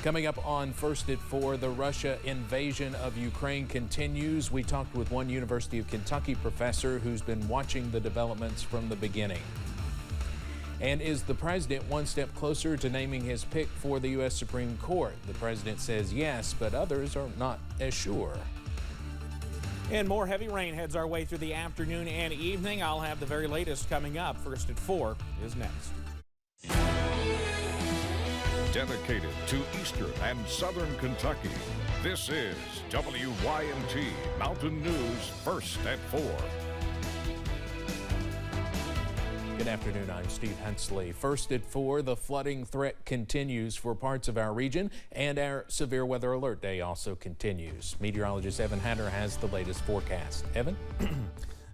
Coming up on First at 4, the Russia invasion of Ukraine continues. We talked with one University of Kentucky professor who's been watching the developments from the beginning. And is the president one step closer to naming his pick for the U.S. Supreme Court? The president says yes, but others are not as sure. And more heavy rain heads our way through the afternoon and evening. I'll have the very latest coming up. First at 4 is next. Dedicated to Eastern and Southern Kentucky, this is WYMT Mountain News First at 4. Good afternoon, I'm Steve Hensley. First at 4, the flooding threat continues for parts of our region, and our severe weather alert day also continues. Meteorologist Evan Hatter has the latest forecast. Evan?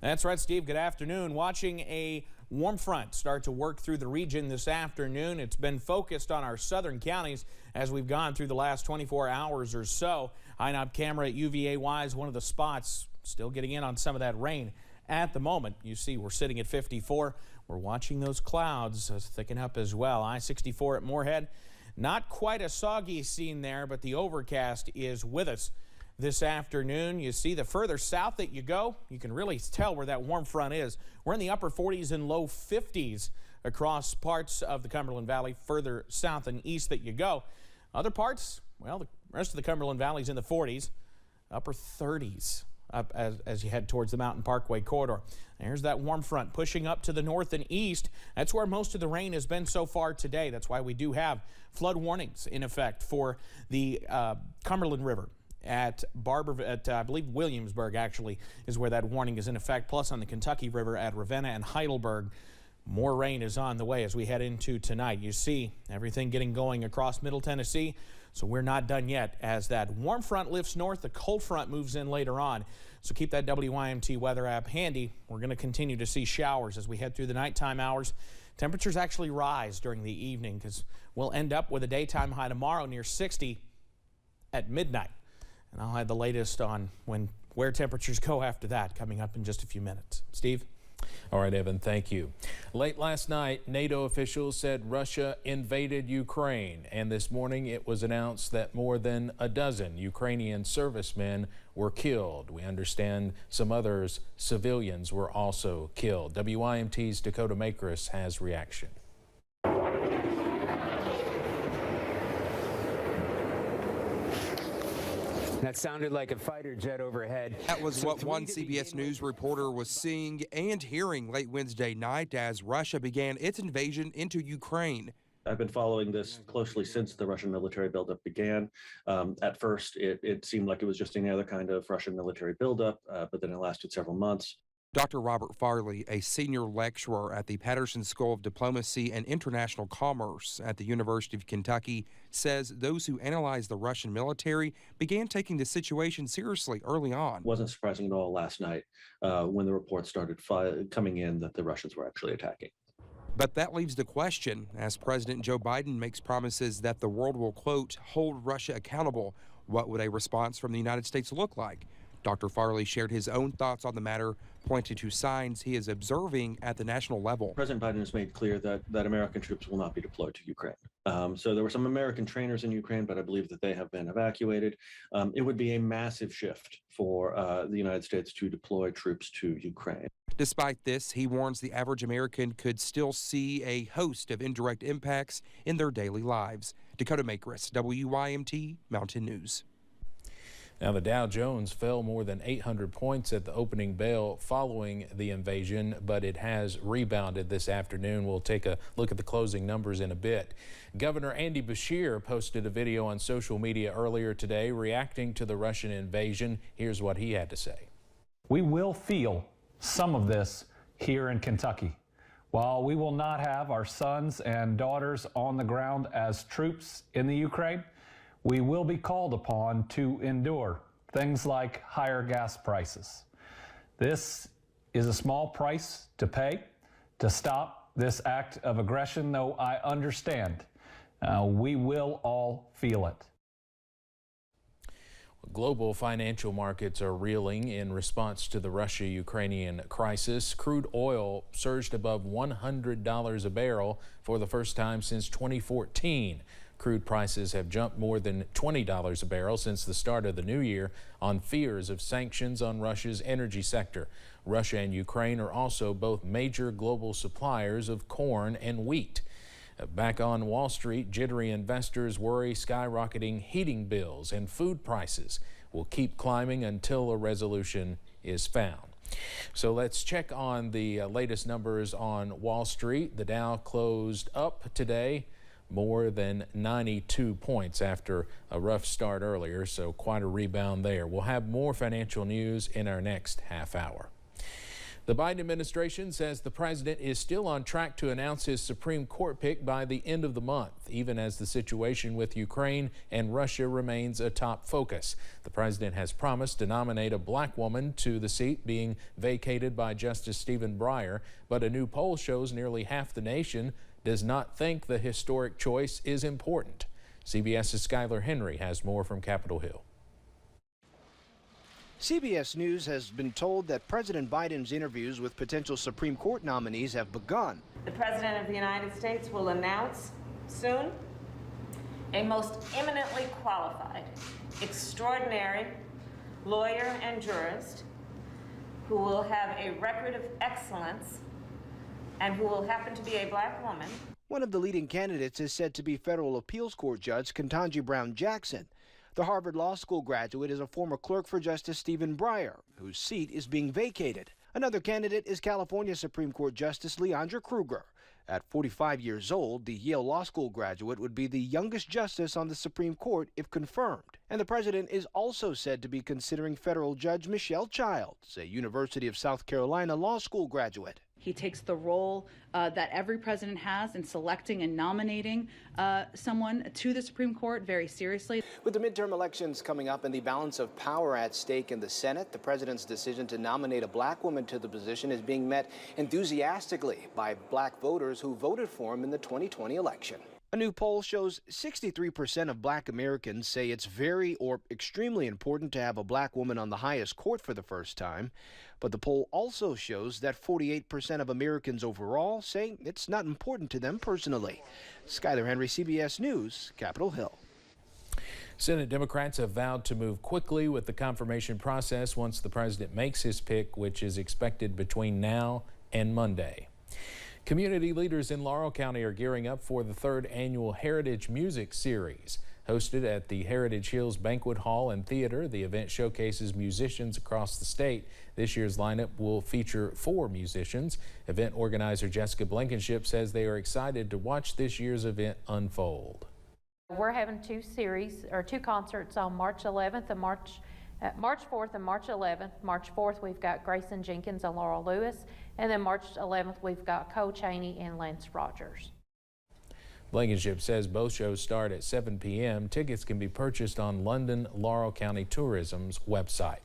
That's right, Steve. Good afternoon. Watching a warm front start to work through the region this afternoon. It's been focused on our southern counties as we've gone through the last 24 hours or so. INOP camera at UVA-Y is one of the spots still getting in on some of that rain at the moment. You see we're sitting at 54. We're watching those clouds thicken up as well. I-64 at Moorhead. Not quite a soggy scene there, but the overcast is with us this afternoon. You see the further south that you go, you can really tell where that warm front is. We're in the upper 40s and low 50s across parts of the Cumberland Valley, further south and east that you go. Other parts, well, the rest of the Cumberland Valley is in the 40s, upper 30s up as you head towards the Mountain Parkway corridor. There's that warm front pushing up to the north and east. That's where most of the rain has been so far today. That's why we do have flood warnings in effect for the Cumberland River. At I believe Williamsburg actually is where that warning is in effect, plus on the Kentucky River at Ravenna and Heidelberg. More rain is on the way as we head into tonight. You see everything getting going across Middle Tennessee, so we're not done yet. As that warm front lifts north, the cold front moves in later on. So keep that WYMT weather app handy. We're going to continue to see showers as we head through the nighttime hours. Temperatures actually rise during the evening because we'll end up with a daytime high tomorrow near 60 at midnight. And I'll have the latest on where temperatures go after that coming up in just a few minutes. Steve? All right, Evan, thank you. Late last night, NATO officials said Russia invaded Ukraine, and this morning it was announced that more than a dozen Ukrainian servicemen were killed. We understand some others, civilians, were also killed. WYMT's Dakota Makris has reaction. That sounded like a fighter jet overhead. That was what one CBS News reporter was seeing and hearing late Wednesday night as Russia began its invasion into Ukraine. I've been following this closely since the Russian military buildup began. At first, it seemed like it was just any other kind of Russian military buildup, but then it lasted several months. Dr. Robert Farley, a senior lecturer at the Patterson School of Diplomacy and International Commerce at the University of Kentucky, says those who analyze the Russian military began taking the situation seriously early on. It wasn't surprising at all last night when the reports started coming in that the Russians were actually attacking. But that leaves the question as President Joe Biden makes promises that the world will, quote, hold Russia accountable. What would a response from the United States look like? Dr. Farley shared his own thoughts on the matter, pointing to signs he is observing at the national level. President Biden has made clear that American troops will not be deployed to Ukraine. So there were some American trainers in Ukraine, but I believe that they have been evacuated. It would be a massive shift for the United States to deploy troops to Ukraine. Despite this, he warns the average American could still see a host of indirect impacts in their daily lives. Dakota Makris, WYMT Mountain News. Now, the Dow Jones fell more than 800 points at the opening bell following the invasion, but it has rebounded this afternoon. We'll take a look at the closing numbers in a bit. Governor Andy Beshear posted a video on social media earlier today reacting to the Russian invasion. Here's what he had to say. We will feel some of this here in Kentucky. While we will not have our sons and daughters on the ground as troops in the Ukraine, we will be called upon to endure things like higher gas prices. This is a small price to pay to stop this act of aggression, though I understand we will all feel it. Global financial markets are reeling in response to the Russia-Ukrainian crisis. Crude oil surged above $100 a barrel for the first time since 2014. Crude prices have jumped more than $20 a barrel since the start of the new year on fears of sanctions on Russia's energy sector. Russia and Ukraine are also both major global suppliers of corn and wheat. Back on Wall Street, jittery investors worry skyrocketing heating bills and food prices will keep climbing until a resolution is found. So let's check on the latest numbers on Wall Street. The Dow closed up today more than 92 points after a rough start earlier, so quite a rebound there. We'll have more financial news in our next half hour. The Biden administration says the president is still on track to announce his Supreme Court pick by the end of the month, even as the situation with Ukraine and Russia remains a top focus. The president has promised to nominate a black woman to the seat being vacated by Justice Stephen Breyer, but a new poll shows nearly half the nation does not think the historic choice is important. CBS's Skylar Henry has more from Capitol Hill. CBS News has been told that President Biden's interviews with potential Supreme Court nominees have begun. The President of the United States will announce soon a most eminently qualified, extraordinary lawyer and jurist who will have a record of excellence and who will happen to be a black woman. One of the leading candidates is said to be federal appeals court judge Ketanji Brown Jackson. The Harvard Law School graduate is a former clerk for Justice Stephen Breyer, whose seat is being vacated. Another candidate is California Supreme Court Justice Leondra Kruger. At 45 years old, the Yale Law School graduate would be the youngest justice on the Supreme Court if confirmed. And the president is also said to be considering federal judge Michelle Childs, a University of South Carolina Law School graduate. He takes the role that every president has in selecting and nominating someone to the Supreme Court very seriously. With the midterm elections coming up and the balance of power at stake in the Senate, the president's decision to nominate a black woman to the position is being met enthusiastically by black voters who voted for him in the 2020 election. A new poll shows 63% of black Americans say it's very or extremely important to have a black woman on the highest court for the first time. But the poll also shows that 48% of Americans overall say it's not important to them personally. Skylar Henry, CBS News, Capitol Hill. Senate Democrats have vowed to move quickly with the confirmation process once the president makes his pick, which is expected between now and Monday. Community leaders in Laurel County are gearing up for the third annual Heritage Music Series. Hosted at the Heritage Hills Banquet Hall and Theater, the event showcases musicians across the state. This year's lineup will feature 4 musicians. Event organizer Jessica Blankenship says they are excited to watch this year's event unfold. We're having 2 concerts on March 11th and March 4th and March 11th. March 4th, we've got Grayson Jenkins and Laurel Lewis. And then March 11th, we've got Cole Chaney and Lance Rogers. Blankenship says both shows start at 7 p.m. Tickets can be purchased on London Laurel County Tourism's website.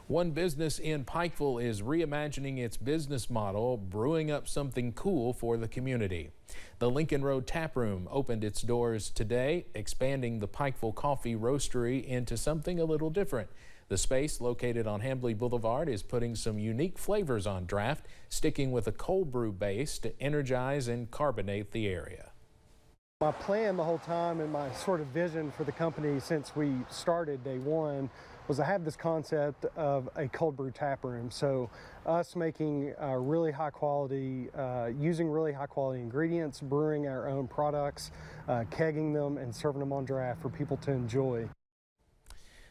One business in Pikeville is reimagining its business model, brewing up something cool for the community. The Lincoln Road Tap Room opened its doors today, expanding the Pikeville Coffee Roastery into something a little different. The space, located on Hambly Boulevard, is putting some unique flavors on draft, sticking with a cold brew base to energize and carbonate the area. My plan the whole time and my sort of vision for the company since we started day one was to have this concept of a cold brew tap room. So us making really high quality, using really high quality ingredients, brewing our own products, kegging them and serving them on draft for people to enjoy.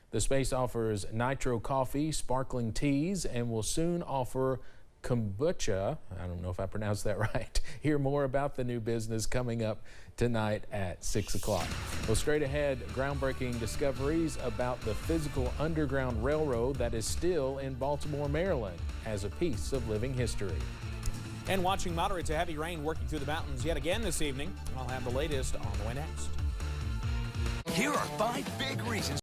The space offers nitro coffee, sparkling teas, and will soon offer kombucha. I don't know if I pronounced that right. Hear more about the new business coming up tonight at 6 o'clock. Well, straight ahead, groundbreaking discoveries about the physical underground railroad that is still in Baltimore, Maryland, as a piece of living history. And watching moderate to heavy rain working through the mountains yet again this evening. I'll have the latest on the way next. Here are 5 big reasons